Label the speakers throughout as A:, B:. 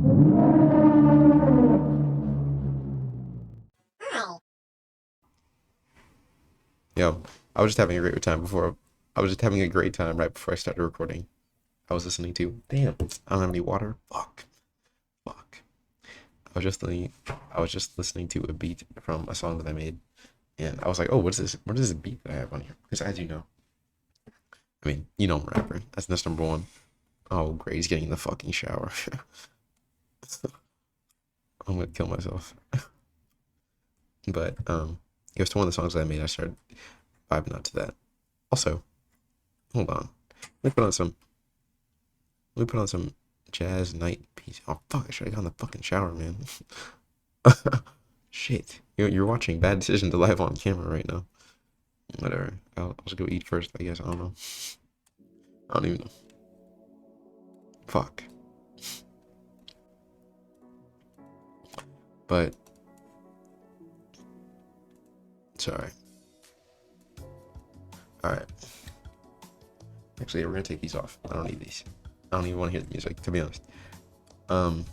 A: Yo, I was just having a great time before. I was just having a great time right before I started recording. I was listening to. Damn, I don't have any water. Fuck, fuck. I was just listening. I was just listening to a beat from a song that I made, and I was like, "Oh, what's this? What is this beat that I have on here?" Because as you know, I mean, you know, I'm a rapper. That's number one. Oh, great, he's getting in the fucking shower. I'm gonna kill myself. But it was to one of the songs that I made. I started vibing out to that. Also, hold on. Let me put on some. Let me put on some jazz night piece. Oh fuck! I should have got in the fucking shower, man. Shit, you're watching Bad Decision to live on camera right now. Whatever. I'll just go eat first. I guess I don't know. I don't even know. Fuck. But sorry. All right. Actually, we're gonna take these off. I don't need these. I don't even want to hear the music, to be honest. Um,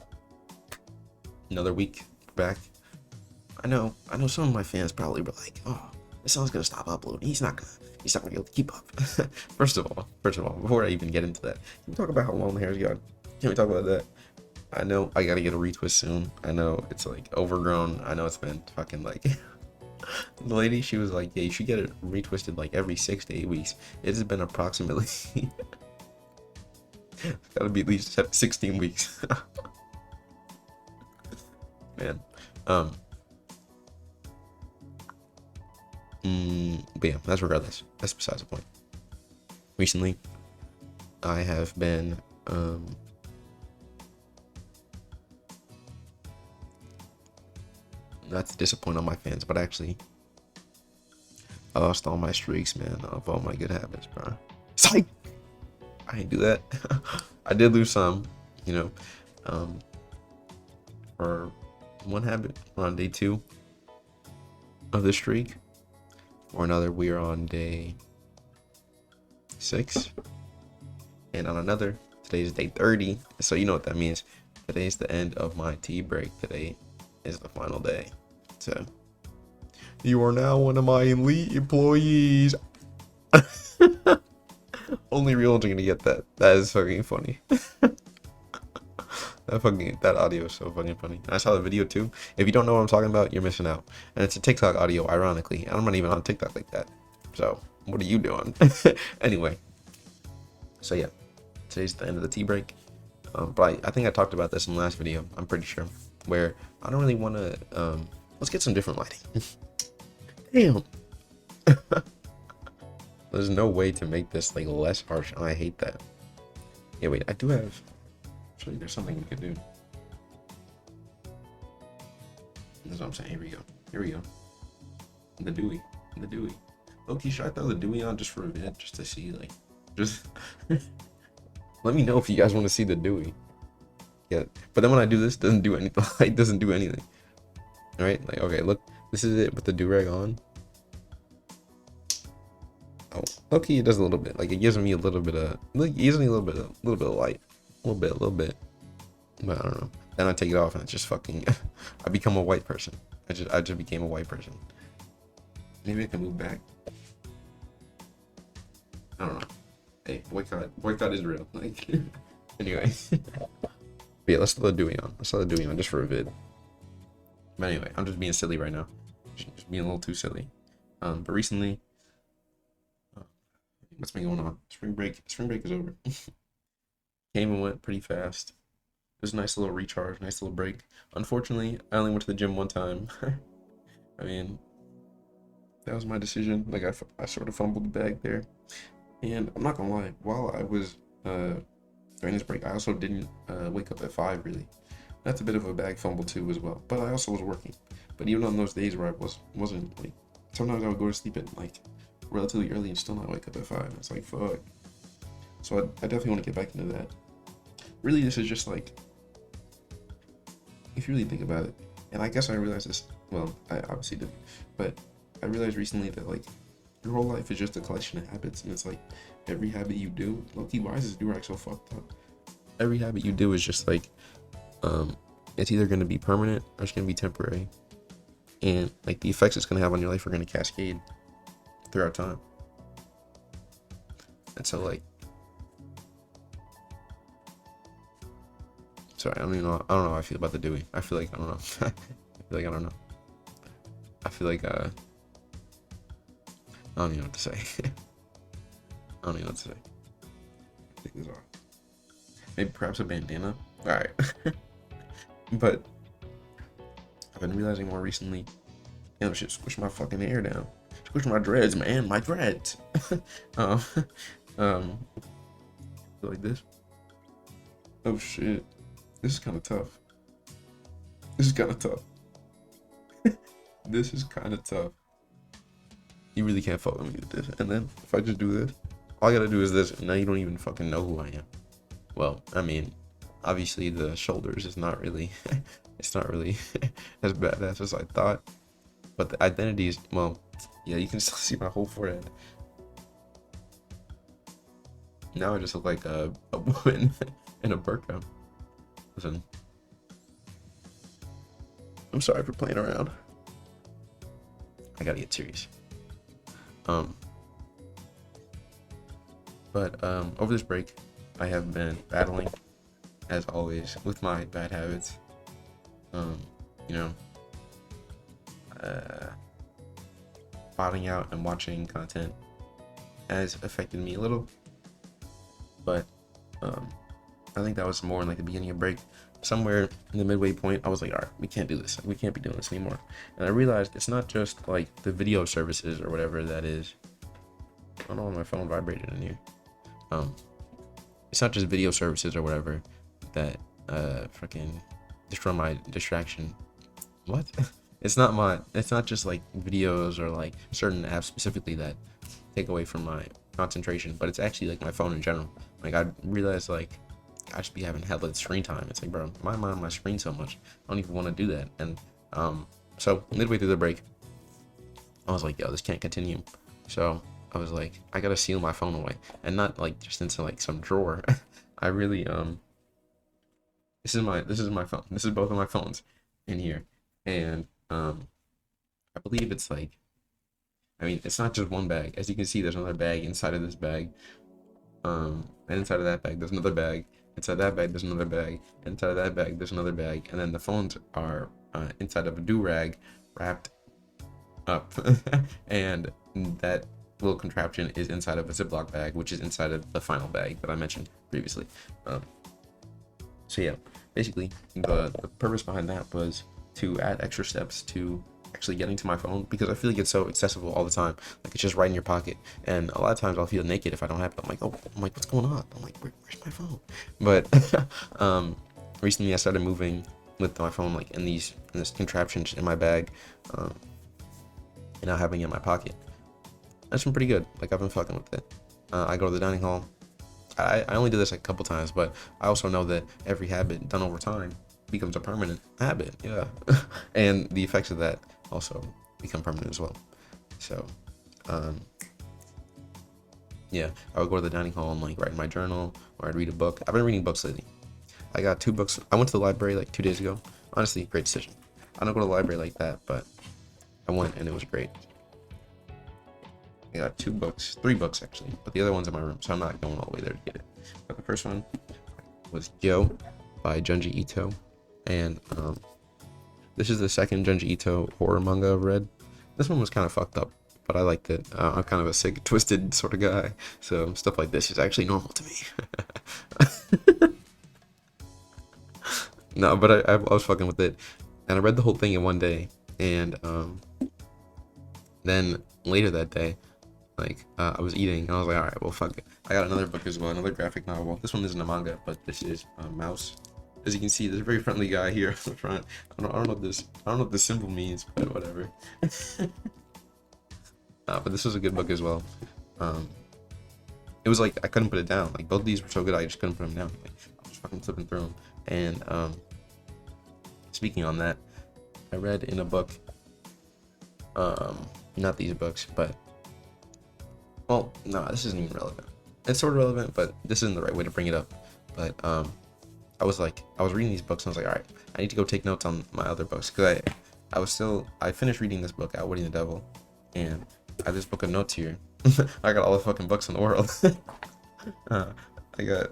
A: another week back. I know some of my fans probably were like, "Oh, this song's gonna stop uploading. He's not gonna be able to keep up." First of all, before I even get into that, can we talk about how long the hair's got? Can we talk about that? I know I gotta get a retwist soon. I know it's like overgrown. I know it's been fucking like the lady. She was like, "Yeah, you should get it retwisted like every 6 to 8 weeks." It has been approximately gotta be at least 16 weeks, man. Um, but yeah, that's regardless. That's besides the point. Recently, I have been not to disappoint all my fans, but actually, I lost all my streaks, man, of all my good habits, bro. Psych! I didn't do that. I did lose some, you know. Um, for one habit, we're on day 2 of the streak. For another, we are on day 6. And on another, today is day 30. So you know what that means. Today's the end of my tea break. Today is the final day. So you are now one of my elite employees. Only real ones are gonna get that. That is fucking funny. That audio is so fucking funny. I saw the video too. If you don't know what I'm talking about, you're missing out. And it's a TikTok audio, ironically. I'm not even on TikTok like that. So what are you doing? Anyway. So yeah, today's the end of the tea break. But I think I talked about this in the last video. I'm pretty sure. Where I don't really want to. Let's get some different lighting. Damn. There's no way to make this like less harsh, and I hate that. Yeah, wait, I do have. Actually, there's something we could do. That's what I'm saying. Here we go. Here we go. The Dewey. The Dewey. Okay, should I throw the Dewey on just for a bit, just to see, like, just let me know if you guys want to see the Dewey. Yeah, but then when I do this, it doesn't do anything. It doesn't do anything. All right, like, okay, look, this is it with the do-rag on. Oh, okay, it does a little bit. Like, it gives me a little bit of, like, it gives me a little bit of light, a little bit. But I don't know. Then I take it off and it's just fucking. I become a white person. I just became a white person. Maybe I can move back. I don't know. Hey, boycott Israel. Like, anyway. But yeah, let's throw the Dewey on. Let's throw the Dewey on just for a vid. But anyway, I'm just being silly right now. Just being a little too silly. But recently, what's been going on? Spring break is over. Came and went pretty fast. It was a nice little recharge, nice little break. Unfortunately, I only went to the gym one time. I mean, that was my decision. Like, I sort of fumbled the bag there. And I'm not gonna lie, while I was during this break, I also didn't wake up at 5 really. That's a bit of a bag fumble too as well. But I also was working. But even on those days where I wasn't like, sometimes I would go to sleep at like relatively early and still not wake up at 5. It's like, fuck. So I definitely want to get back into that. Really, this is just like, if you really think about it, and I guess I realized this, well, I obviously did, but I realized recently that like your whole life is just a collection of habits, and it's like every habit you do, low-key, why is this durag so fucked up? Every habit you do is just like um, it's either going to be permanent or it's going to be temporary. And like the effects it's going to have on your life are going to cascade throughout time. And so like, sorry, I don't even know. I don't know how I feel about the Dewey. I feel like I don't know. I feel like I don't know. I feel like I don't even know what to say. I don't even know what to say. I think these are maybe perhaps a bandana. All right, but I've been realizing more recently. Damn, shit, squish my fucking hair down. Squish my dreads, man. My dreads. um, um, like this. Oh shit, this is kind of tough. This is kind of tough. This is kind of tough. You really can't fuck with me with this. And then if I just do this, all I gotta do is this, and now you don't even fucking know who I am. Well, I mean, obviously the shoulders is not really, it's not really as badass as I thought. But the identity is, well, yeah, you can still see my whole forehead. Now I just look like a woman in a burqa. Listen, I'm sorry for playing around. I gotta get serious. But over this break, I have been battling, as always, with my bad habits. You know, botting out and watching content has affected me a little, but I think that was more in like the beginning of break. Somewhere in the midway point, I was like, all right, we can't do this. We can't be doing this anymore. And I realized it's not just like the video services or whatever that is. I don't know why my phone vibrated in here. It's not just video services or whatever that freaking destroy my distraction. What? It's not just like videos or like certain apps specifically that take away from my concentration, but it's actually like my phone in general. Like I realized like I should be having hella screen time. It's like, bro, why am I on my screen so much? I don't even want to do that. And so midway through the break, I was like, yo, this can't continue. So I was like, I gotta seal my phone away, and not like just into like some drawer. I really this is my phone. This is both of my phones in here, and I believe it's like, I mean, it's not just one bag. As you can see, there's another bag inside of this bag. And inside of that bag, there's another bag. Inside that bag, there's another bag. Inside of that bag, there's another bag. And then the phones are inside of a do-rag wrapped up. And that little contraption is inside of a Ziploc bag, which is inside of the final bag that I mentioned previously. So yeah, basically, the purpose behind that was to add extra steps to actually getting to my phone, because I feel like it's so accessible all the time. Like it's just right in your pocket, and a lot of times I'll feel naked if I don't have it. I'm like, what's going on? I'm like, where's my phone? But recently I started moving with my phone like in this contraption in my bag, and now having it in my pocket. That's been pretty good. Like I've been fucking with it. I go to the dining hall. I only do this like a couple times, but I also know that every habit done over time becomes a permanent habit. Yeah. And the effects of that also become permanent as well. So yeah, I would go to the dining hall and like write in my journal, or I'd read a book. I've been reading books lately. I got 2 books. I went to the library like 2 days ago. Honestly, great decision. I don't go to the library like that, but I went and it was great. I got 3 books actually, but the other one's in my room, so I'm not going all the way there to get it. But the first one was Joe by Junji Ito, and this is the second Junji Ito horror manga I've read. This one was kind of fucked up, but I liked it. I'm kind of a sick, twisted sort of guy, so stuff like this is actually normal to me. No, but I was fucking with it, and I read the whole thing in one day, and then later that day, like I was eating, and I was like, all right, well, fuck it. I got another book as well, another graphic novel. This one isn't a manga, but this is Mouse. As you can see, there's a very friendly guy here on the front. I don't know what this symbol means, but whatever. But this was a good book as well. It was like I couldn't put it down. Like both of these were so good, I just couldn't put them down. Like I was fucking flipping through them. And speaking on that, I read in a book. Not these books, but well, no, this isn't even relevant. It's sort of relevant, but this isn't the right way to bring it up. But I was reading these books and I was like, all right, I need to go take notes on my other books because I finished reading this book, Outwitting the Devil, and I have this book of notes here. I got all the fucking books in the world. uh, I got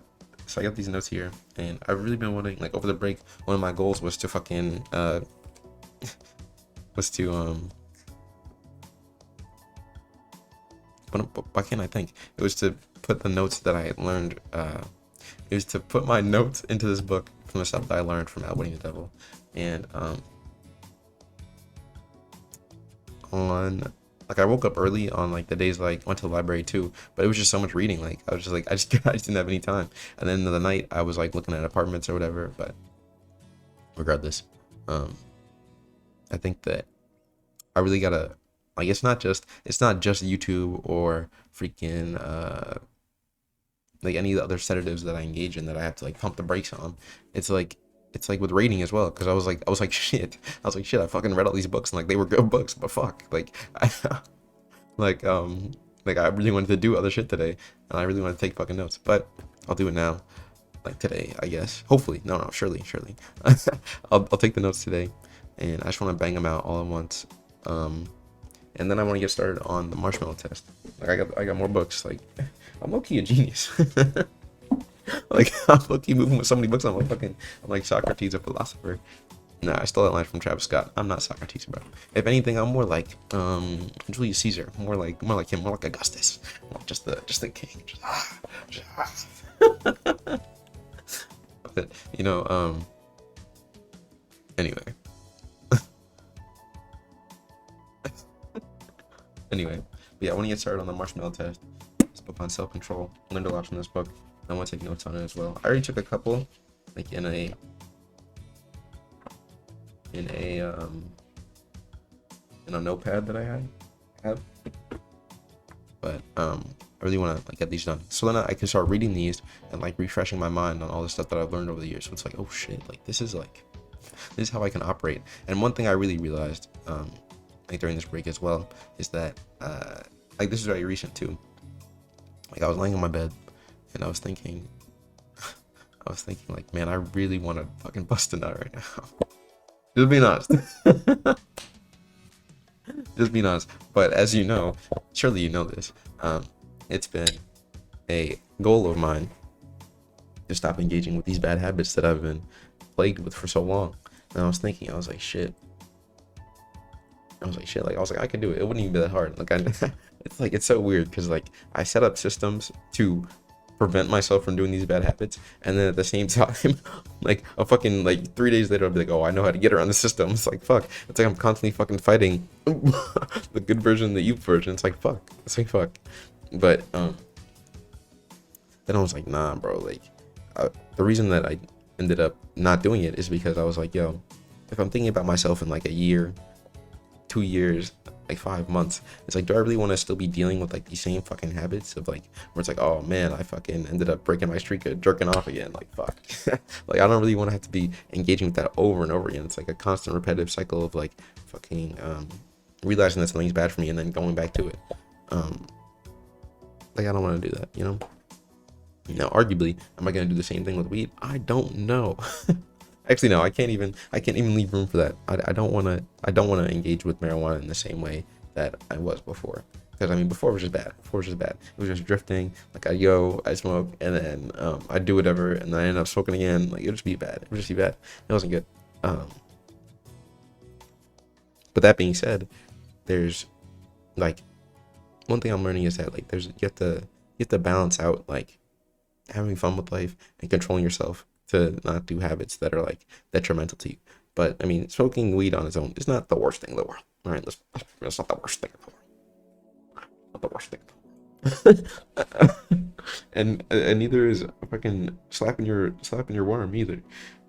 A: I got these notes here, and I've really been wanting, like, over the break, one of my goals was to fucking was to why can't I think? It was to put the notes that I had learned. It was to put my notes into this book from the stuff that I learned from Outwitting the Devil, and on like I woke up early on like the days like went to the library too, but it was just so much reading. Like I was just like I just I just didn't have any time. And then the night I was like looking at apartments or whatever. But regardless, I think that I really gotta like it's not just YouTube or freaking like any of the other sedatives that I engage in that I have to like pump the brakes on. It's like with reading as well, because I was like shit. I was like shit. I fucking read all these books and like they were good books, but fuck, like I like like I really wanted to do other shit today, and I really want to take fucking notes, but I'll do it now, like today, I guess. Hopefully, no, surely. I'll take the notes today, and I just want to bang them out all at once. And then I want to get started on the marshmallow test. Like I got more books. Like I'm low-key a genius. Like I'm low-key moving with so many books. I'm like Socrates, a philosopher. Nah, I stole that line from Travis Scott. I'm not Socrates, bro. If anything, I'm more like Julius Caesar. More like him. More like Augustus. More just the king. But, you know. Anyway. Anyway, but yeah, I want to get started on the marshmallow test. This book on self-control. Learned a lot from this book. I want to take notes on it as well. I already took a couple, like in a notepad that I have, but I really want to like get these done, so then I can start reading these and like refreshing my mind on all the stuff that I've learned over the years. So it's like, oh shit, like this is how I can operate. And one thing I really realized like during this break as well is that like this is very recent too. Like I was laying on my bed and I was thinking like, man, I really want to fucking bust a nut right now. Just being honest. Just being honest. But as you know, surely you know this, it's been a goal of mine to stop engaging with these bad habits that I've been plagued with for so long. And I was like shit, like I could do it. It wouldn't even be that hard. Like it's so weird because like I set up systems to prevent myself from doing these bad habits, and then at the same time, like a fucking like 3 days later, I'll be like, oh, I know how to get around the system. It's like fuck. It's like I'm constantly fucking fighting the good version, the youth version. It's like fuck. But then I was like, nah, bro. Like the reason that I ended up not doing it is because I was like, yo, if I'm thinking about myself in like a year, 2 years, like 5 months, it's like, do I really want to still be dealing with like these same fucking habits of like where it's like, oh man, I fucking ended up breaking my streak of jerking off again, like fuck. Like I don't really want to have to be engaging with that over and over again. It's like a constant repetitive cycle of like fucking realizing that something's bad for me and then going back to it. Like I don't want to do that, you know. Now arguably, am I going to do the same thing with weed? I don't know. Actually, no, I can't even leave room for that. I don't want to engage with marijuana in the same way that I was before. Because I mean, before it was just bad. It was just drifting. Like I smoke, and then I do whatever, and then I end up smoking again. Like it would just be bad. It wasn't good. But that being said, there's like one thing I'm learning is that like you have to balance out like having fun with life and controlling yourself to not do habits that are like detrimental to you. But I mean, smoking weed on its own is not the worst thing in the world. All right, it's not the worst thing in the world. Not the worst thing. And neither is fucking slapping your worm either.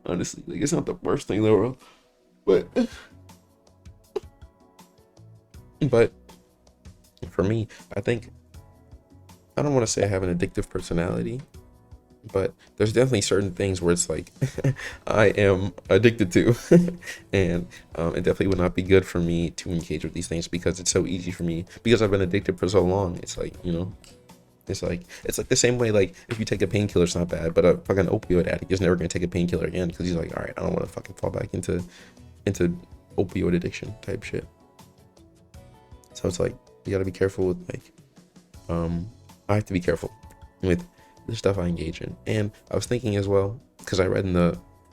A: Honestly, like it's not the worst thing in the world. But for me, I think I don't want to say I have an addictive personality, but there's definitely certain things where it's like I am addicted to. And it definitely would not be good for me to engage with these things because it's so easy for me, because I've been addicted for so long. It's like, you know, it's like the same way, like if you take a painkiller, it's not bad, but a fucking opioid addict is never gonna take a painkiller again because he's like, all right, I don't want to fucking fall back into opioid addiction type shit. So it's like you gotta be careful with like I have to be careful with the stuff I engage in. And I was thinking as well, because I read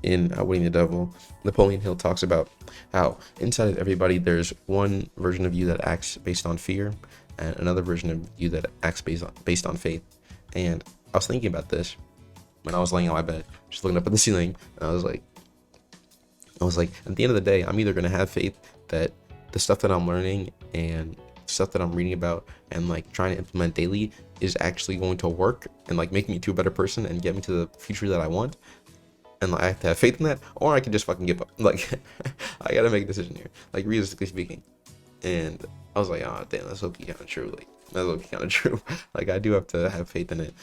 A: in Outwitting the Devil, Napoleon Hill talks about how inside of everybody there's one version of you that acts based on fear and another version of you that acts based on faith. And I was thinking about this when I was laying on my bed, just looking up at the ceiling, and I was like, at the end of the day, I'm either gonna have faith that the stuff that I'm learning and stuff that I'm reading about and like trying to implement daily is actually going to work and like make me to a better person and get me to the future that I want, and like, I have to have faith in that, or I can just fucking give up. Like I gotta make a decision here, like realistically speaking. And I was like, oh damn, that's low-key kind of true. Like that's low-key kind of true. Like I do have to have faith in it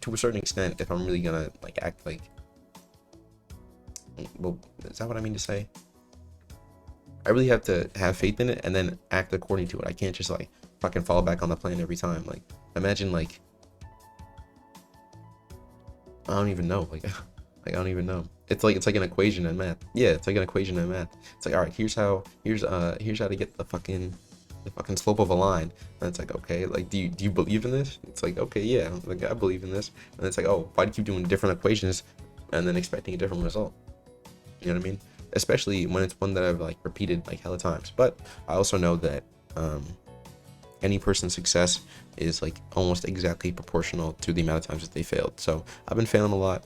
A: to a certain extent if I'm really gonna like act like, well, is that what I mean to say? I really have to have faith in it and then act according to it. I can't just like fucking fall back on the plan every time. Like imagine like, I don't even know. Like I don't even know. It's like an equation in math. Yeah, it's like an equation in math. It's like, all right, here's how to get the fucking slope of a line. And it's like, okay, like do you believe in this? It's like, okay, yeah, like I believe in this. And it's like, oh, why do you keep doing different equations and then expecting a different result? You know what I mean? Especially when it's one that I've like repeated like hella times. But I also know that any person's success is like almost exactly proportional to the amount of times that they failed. So I've been failing a lot.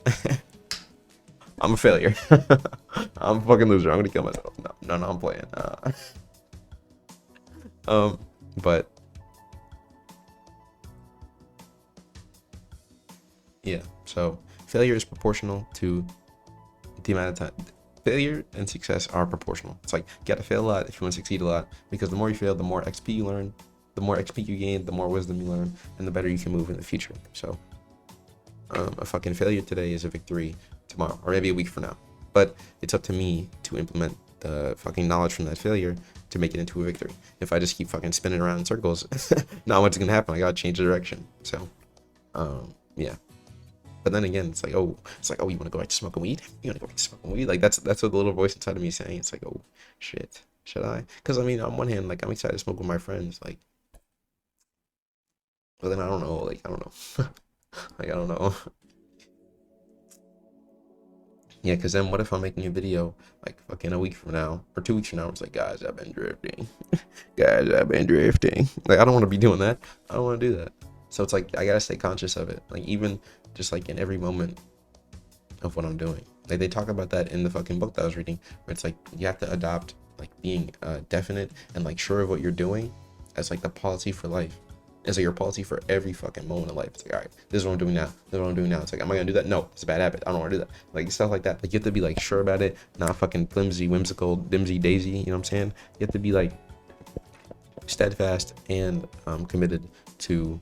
A: I'm a failure. I'm a fucking loser. I'm gonna kill myself. No, I'm playing. But yeah. So failure is proportional to the amount of time. Failure and success are proportional. It's like you gotta fail a lot if you want to succeed a lot, because the more you fail, the more XP you learn, the more XP you gain, the more wisdom you learn, and the better you can move in the future. So a fucking failure today is a victory tomorrow, or maybe a week from now. But it's up to me to implement the fucking knowledge from that failure to make it into a victory. If I just keep fucking spinning around in circles, not much is gonna happen. I gotta change the direction. So yeah. But then again, it's like, oh, you want to go back to smoking weed? You want to go back to smoking weed? Like that's what the little voice inside of me is saying. It's like, oh, shit, should I? Because I mean, on one hand, like I'm excited to smoke with my friends, like, but then I don't know, like I don't know, like I don't know. Yeah, because then what if I'm making a video like fucking a week from now or 2 weeks from now? It's like, guys, I've been drifting. Guys, I've been drifting. Like I don't want to be doing that. I don't want to do that. So it's like I gotta stay conscious of it. Like even just like in every moment of what I'm doing. Like they talk about that in the fucking book that I was reading, where it's like you have to adopt like being definite and like sure of what you're doing as like the policy for life. It's like your policy for every fucking moment of life. It's like, all right, this is what I'm doing now. This is what I'm doing now. It's like, am I gonna do that? No, it's a bad habit. I don't want to do that. Like stuff like that. Like you have to be like sure about it, not fucking flimsy, whimsical, dimsy daisy. You know what I'm saying? You have to be like steadfast and committed to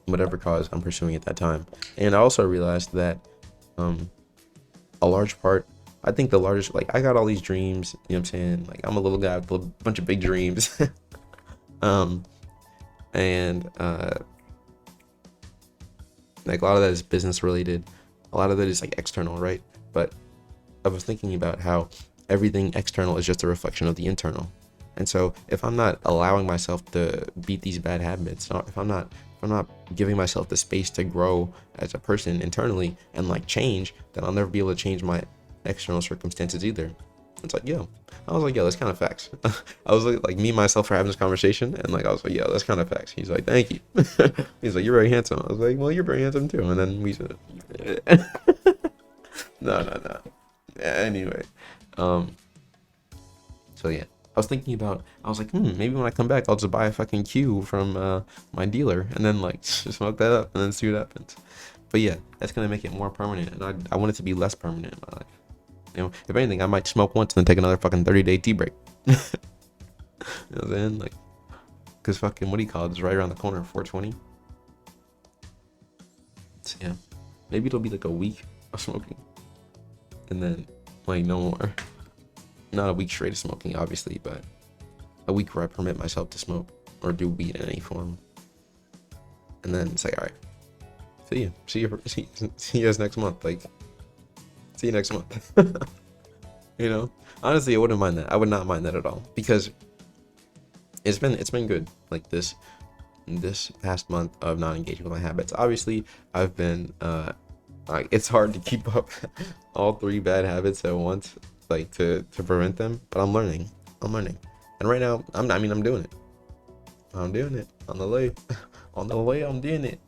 A: whatever cause I'm pursuing at that time. And I also realized that a large part, I think the largest, like I got all these dreams, you know what I'm saying? Like I'm a little guy with a bunch of big dreams. And like a lot of that is business related, a lot of that is like external, right? But I was thinking about how everything external is just a reflection of the internal. And so if I'm not allowing myself to beat these bad habits, if I'm not giving myself the space to grow as a person internally and like change, then I'll never be able to change my external circumstances either. It's like, yo, I was like, yo, that's kind of facts. I was like me and myself are having this conversation, and like I was like, yo, that's kind of facts. He's like, thank you. He's like, you're very handsome. I was like, well, you're very handsome too. And then we said, no. Anyway, so yeah, I was thinking about, I was like, maybe when I come back, I'll just buy a fucking Q from my dealer, and then like smoke that up, and then see what happens. But yeah, that's gonna make it more permanent, and I want it to be less permanent in my life. You know, if anything, I might smoke once and then take another fucking 30-day tea break. You know what I'm saying? Like, cause fucking, what do you call it? It's right around the corner, 420. So yeah, maybe it'll be like a week of smoking, and then like no more. Not a week straight of smoking, obviously, but a week where I permit myself to smoke or do weed in any form. and then say, all right, see you guys next month. Like, see you next month. You know, honestly, I wouldn't mind that. I would not mind that at all, because it's been good. Like this past month of not engaging with my habits. Obviously, I've been like, it's hard to keep up all three bad habits at once, like to prevent them. But I'm learning. And right now, I'm doing it. I'm doing it on the way. On the way, I'm doing it.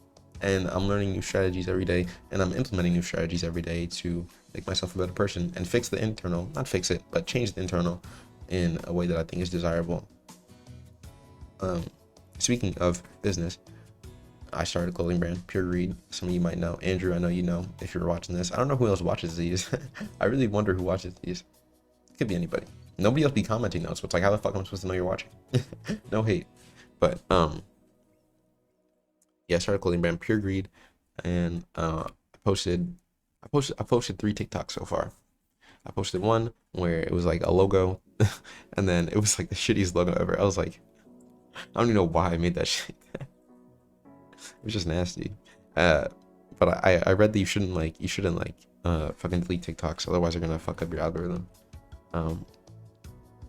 A: And I'm learning new strategies every day, and I'm implementing new strategies every day to make myself a better person and fix the internal, not fix it, but change the internal in a way that I think is desirable. Speaking of business, I started a clothing brand, Pure Greed. Some of you might know. Andrew, I know you know if you're watching this. I don't know who else watches these. I really wonder who watches these. It could be anybody. Nobody else be commenting though, so it's like, how the fuck am I supposed to know you're watching? No hate. But yeah, I started a clothing brand, Pure Greed, and I posted 3 TikToks so far. I posted one where it was like a logo, and then it was like the shittiest logo ever. I was like, I don't even know why I made that shit. It was just nasty. But I read that you shouldn't fucking delete TikToks, otherwise they're gonna fuck up your algorithm. And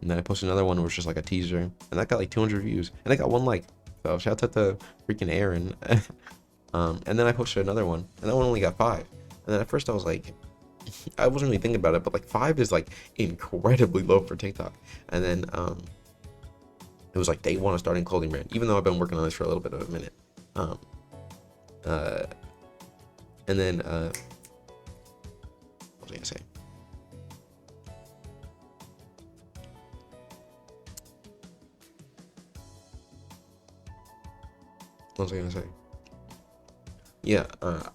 A: then I posted another one where it was just like a teaser, and that got like 200 views, and I got 1 like. So shout out to freaking Aaron. And then I posted another one, and that one only got 5. And then at first I was like, I wasn't really thinking about it, but like 5 is like incredibly low for TikTok. And then it was like day 1 of starting clothing brand, even though I've been working on this for a little bit of a minute. And then what was I gonna say? What was I gonna say? Yeah,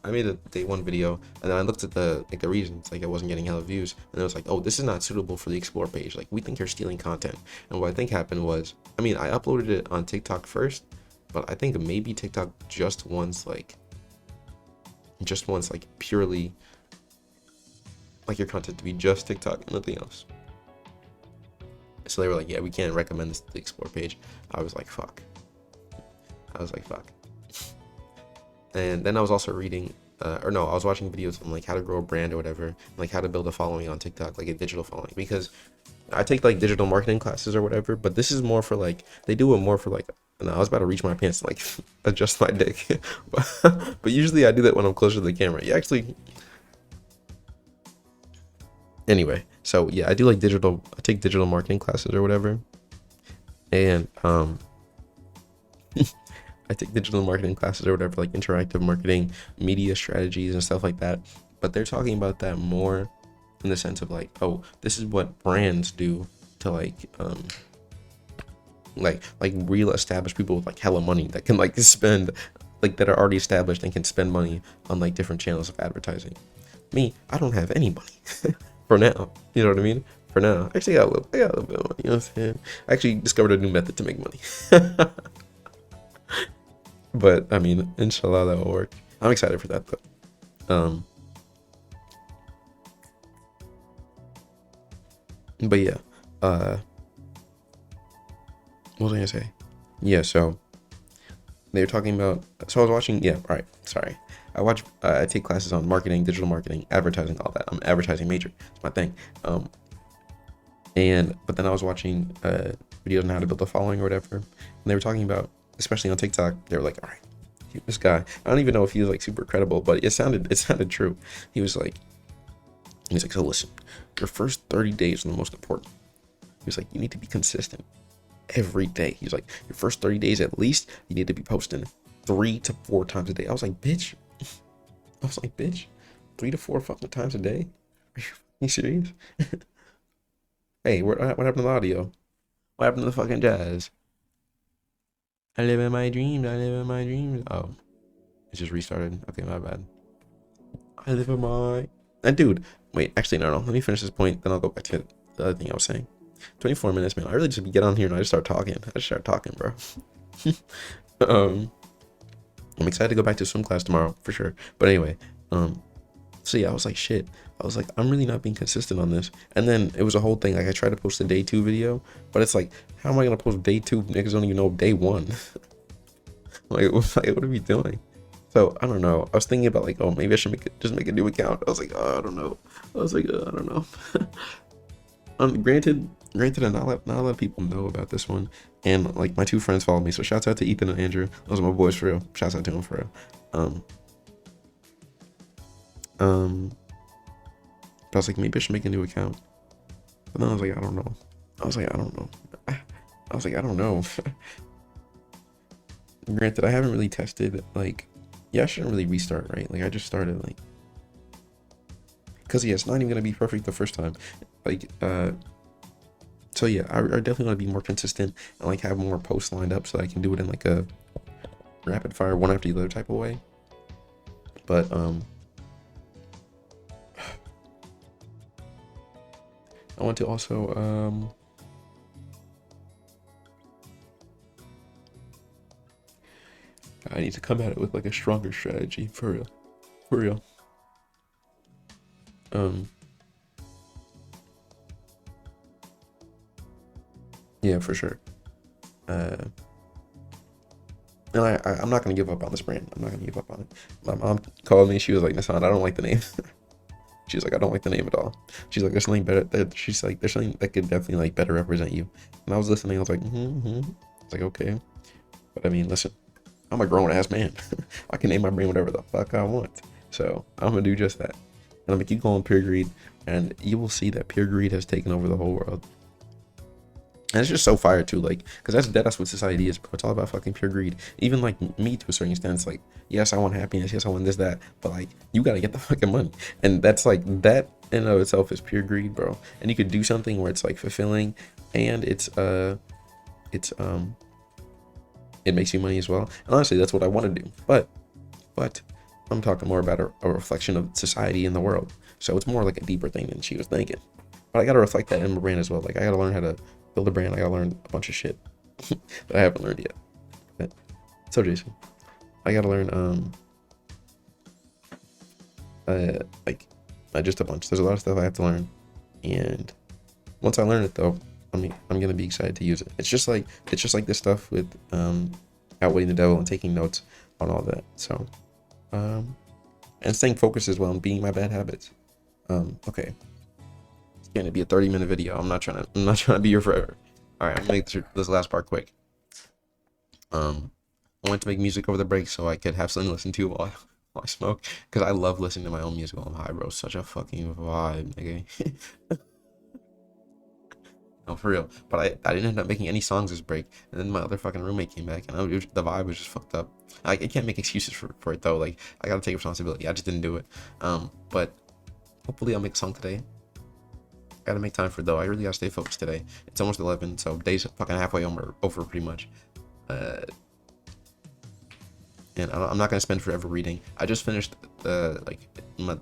A: I made a day 1 video, and then I looked at the reasons, like I wasn't getting hella views, and it was like, oh, this is not suitable for the explore page. Like, we think you're stealing content. And what I think happened was, I mean, I uploaded it on TikTok first, but I think maybe TikTok just wants like purely like your content to be just TikTok and nothing else. So they were like, yeah, we can't recommend this to the explore page. I was like, fuck. And then I was also reading, I was watching videos on like how to grow a brand or whatever, like how to build a following on TikTok, like a digital following, because I take like digital marketing classes or whatever, but this is more for like, they do it more for like, and I was about to reach my pants and like adjust my dick, but usually I do that when I'm closer to the camera. You actually, anyway, so yeah, I take digital marketing classes or whatever, and I take digital marketing classes or whatever, like interactive marketing, media strategies and stuff like that. But they're talking about that more in the sense of like, oh, this is what brands do to like real established people with like hella money that can like spend, like that are already established and can spend money on like different channels of advertising. Me, I don't have any money for now. You know what I mean? For now, actually, I got a little bit of money. You know what I'm saying? I actually discovered a new method to make money. But I mean, inshallah, that will work. I'm excited for that though. But yeah, what was I gonna say? Yeah, so they were talking about. So I was watching. Yeah, all right. Sorry, I take classes on marketing, digital marketing, advertising, all that. I'm an advertising major. It's my thing. But then I was watching videos on how to build a following or whatever, and they were talking about, especially on TikTok, they were like, all right, this guy, I don't even know if he was like super credible, but it sounded true. He was like, so listen, your first 30 days are the most important. He was like, you need to be consistent every day. He's like, your first 30 days at least, you need to be posting 3 to 4 times a day. I was like, bitch, 3 to 4 fucking times a day? Are you serious? Hey, what happened to the audio? What happened to the fucking jazz? I live in my dreams. Oh, it just restarted. Okay, my bad. I live in my... And dude, wait, actually, no. Let me finish this point, then I'll go back to the other thing I was saying. 24 minutes, man. I really just get on here and I just start talking. Bro. I'm excited to go back to swim class tomorrow, for sure. But anyway, so yeah, I was like, shit. I was like, I'm really not being consistent on this. And then it was a whole thing. Like, I tried to post the day 2 video, but it's like, how am I gonna post day 2? Niggas don't even know day 1. What are we doing? So I don't know. I was thinking about like, oh, maybe I should just make a new account. I was like, oh, I don't know. I was like, I don't know. Granted, not a lot of people know about this one, and like my two friends follow me. So shouts out to Ethan and Andrew. Those are my boys for real. Shouts out to them for real. Um, um, but I was like, maybe I should make a new account. But then I was like, I don't know. I was like, I don't know. I was like, I don't know. Granted, I haven't really tested like, yeah, I shouldn't really restart, right? Like I just started like, cause yeah, it's not even gonna be perfect the first time. Like, so yeah, I definitely want to be more consistent and like have more posts lined up so I can do it in like a rapid fire one after the other type of way. But I want to also I need to come at it with like a stronger strategy for real. For real. Um yeah, for sure. Uh and I'm not gonna give up on this brand. I'm not gonna give up on it. My mom called me. She was like, "Nasan, I don't like the name." She's like, "I don't like the name at all." She's like, "There's something better." She's like, "There's something that could definitely like better represent you." And I was listening. I was like, I was like, okay. But I mean, listen, I'm a grown ass man. I can name my brand whatever the fuck I want. So I'm gonna do just that. And I'm gonna keep going pure greed, and you will see that pure greed has taken over the whole world. And it's just so fire too, like, because that's what society is, bro. It's all about fucking pure greed. Even like me to a certain extent, it's like, yes, I want happiness, yes, I want this, that, but like, you gotta get the fucking money, and that's like that in and of itself is pure greed, bro. And you could do something where it's like fulfilling, and it's it makes you money as well. And honestly, that's what I want to do. But I'm talking more about a reflection of society and the world. So it's more like a deeper thing than she was thinking. But I gotta reflect that in my brand as well. Like I gotta learn how to build a brand. I gotta learn a bunch of shit that I haven't learned yet. But, so Jason, I gotta learn like just a bunch. There's a lot of stuff I have to learn, and once I learn it though, I'm gonna be excited to use it. It's just like this stuff with outwitting the devil and taking notes on all that. So and staying focused as well and beating my bad habits. Okay. It's gonna be a 30-minute video. I'm not trying to be here forever. Alright, I'm gonna make this last part quick. I wanted to make music over the break so I could have something to listen to while I smoke. Because I love listening to my own music while I'm high, bro. Such a fucking vibe, nigga. No, for real. But I didn't end up making any songs this break. And then my other fucking roommate came back, and the vibe was just fucked up. I can't make excuses for it though. Like I gotta take responsibility. I just didn't do it. But hopefully I'll make a song today. Gotta make time for it though. I really gotta stay focused today. It's almost 11, so day's fucking halfway over pretty much. And I'm not gonna spend forever reading. I just finished the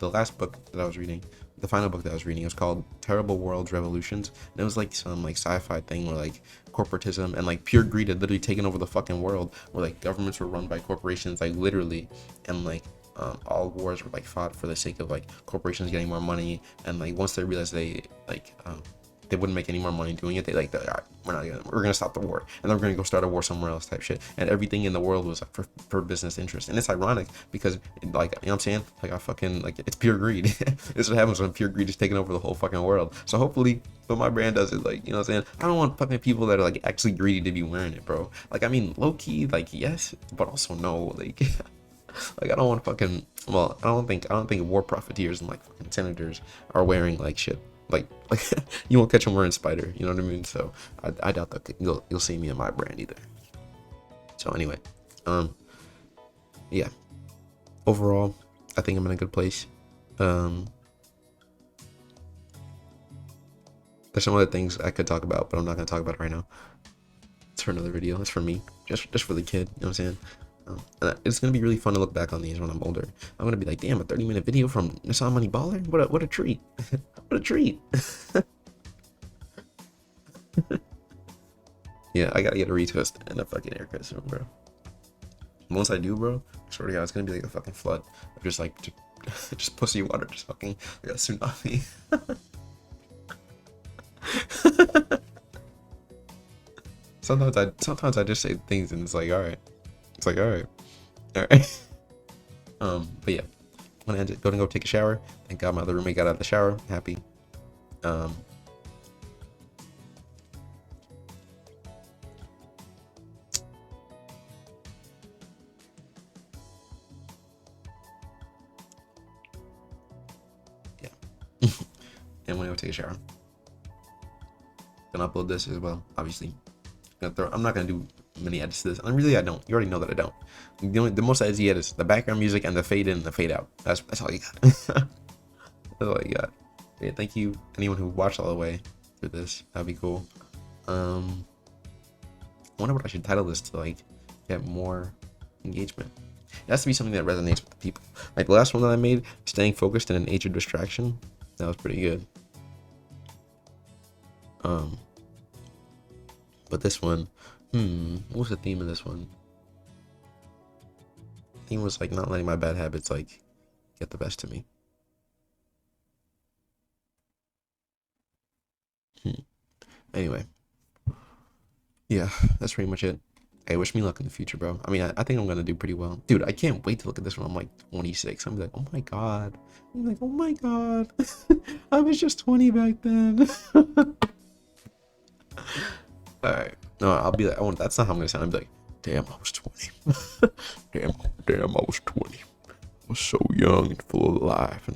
A: last book that I was reading. The final book that I was reading, it was called Terrible Worlds Revolutions, and it was like some like sci-fi thing where like corporatism and like pure greed had literally taken over the fucking world, where like governments were run by corporations, like literally, and like all wars were like fought for the sake of like corporations getting more money, and like once they realized they wouldn't make any more money doing it, they're all right, we're gonna stop the war, and then we're gonna go start a war somewhere else type shit, and everything in the world was like for business interest. And it's ironic because like, you know what I'm saying, like I fucking like it's pure greed. This is what happens when pure greed is taking over the whole fucking world. So hopefully what my brand does is like, you know what I'm saying, I don't want fucking people that are like actually greedy to be wearing it, bro. Like I mean low key, like yes, but also no, like like I don't want fucking, well, I don't think war profiteers and like fucking senators are wearing like shit. Like you won't catch them wearing Spider, you know what I mean? So I doubt that you'll see me in my brand either. So anyway, yeah. Overall, I think I'm in a good place. There's some other things I could talk about, but I'm not gonna talk about it right now. It's for another video. It's for me, just for the kid. You know what I'm saying? And it's gonna be really fun to look back on these when I'm older. I'm gonna be like, damn, a 30-minute video from Nasan Money Baller? What a treat! What a treat! Yeah, I gotta get a retwist and a fucking haircut soon, bro. Once I do, bro, I swear to God, it's gonna be like a fucking flood of just like just pussy water, just fucking like a tsunami. Sometimes I just say things and it's like, all right. It's like, all right. But yeah, I'm gonna end it. Go take a shower. Thank God my other roommate got out of the shower. Happy. Um, yeah. And I'm gonna go take a shower. Gonna upload this as well, obviously. I'm not gonna do many edits to this. And really, I don't. You already know that I don't. The most edits you get is the background music and the fade in and the fade out. That's all you got. That's all you got. Yeah, thank you anyone who watched all the way through this. That'd be cool. I wonder what I should title this to like get more engagement. It has to be something that resonates with the people. Like the last one that I made, staying focused in an age of distraction. That was pretty good. But this one, what's the theme of this one? The theme was like not letting my bad habits like get the best of me. Anyway, yeah, that's pretty much it. Hey, wish me luck in the future, bro. I mean, I think I'm gonna do pretty well, dude. I can't wait to look at this one. I'm like 26. I'm like, oh my god. I'm like, oh my god. I was just 20 back then. All right. No, I'll be like, that's not how I'm gonna sound. I'm like, damn, I was 20. damn, I was 20. I was so young and full of life,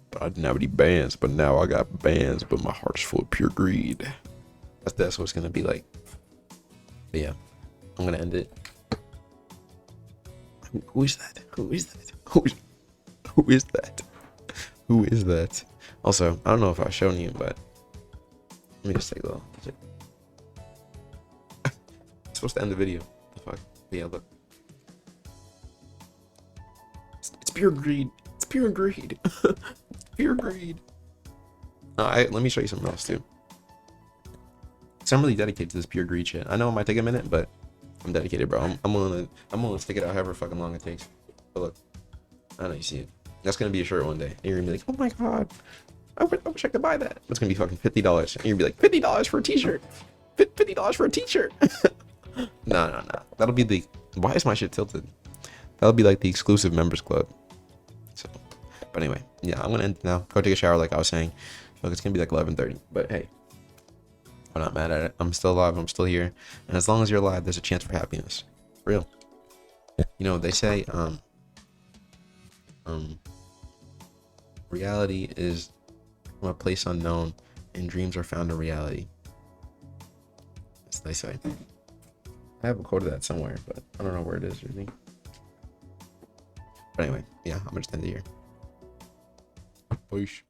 A: but I didn't have any bands. But now I got bands, but my heart's full of pure greed. That's what it's gonna be like. But yeah, I'm gonna end it. Who is that? Who is that? Who is that? Who is that? Also, I don't know if I've shown you, but let me just take a little. It's supposed to end the video. The fuck? But yeah, look. It's pure greed. It's pure greed. Pure greed. Let me show you something else too. So I'm really dedicated to this pure greed shit. I know it might take a minute, but I'm dedicated, bro. I'm willing to stick it out however fucking long it takes. But look, I know you see it. That's gonna be a shirt one day. And you're gonna be like, oh my god, I wish I could buy that. It's gonna be fucking $50. And you're gonna be like, $50 for a t-shirt. $50 for a t-shirt. No. That'll be the. Why is my shit tilted? That'll be like the exclusive members club. So, but anyway, yeah, I'm gonna end now. Go take a shower, like I was saying. Look, it's gonna be like 11:30. But hey, I'm not mad at it. I'm still alive. I'm still here. And as long as you're alive, there's a chance for happiness. For real. You know, they say, reality is from a place unknown, and dreams are found in reality. As they say. I have a quote of that somewhere, but I don't know where it is or anything. But anyway, yeah, I'm gonna just end it here. Peace.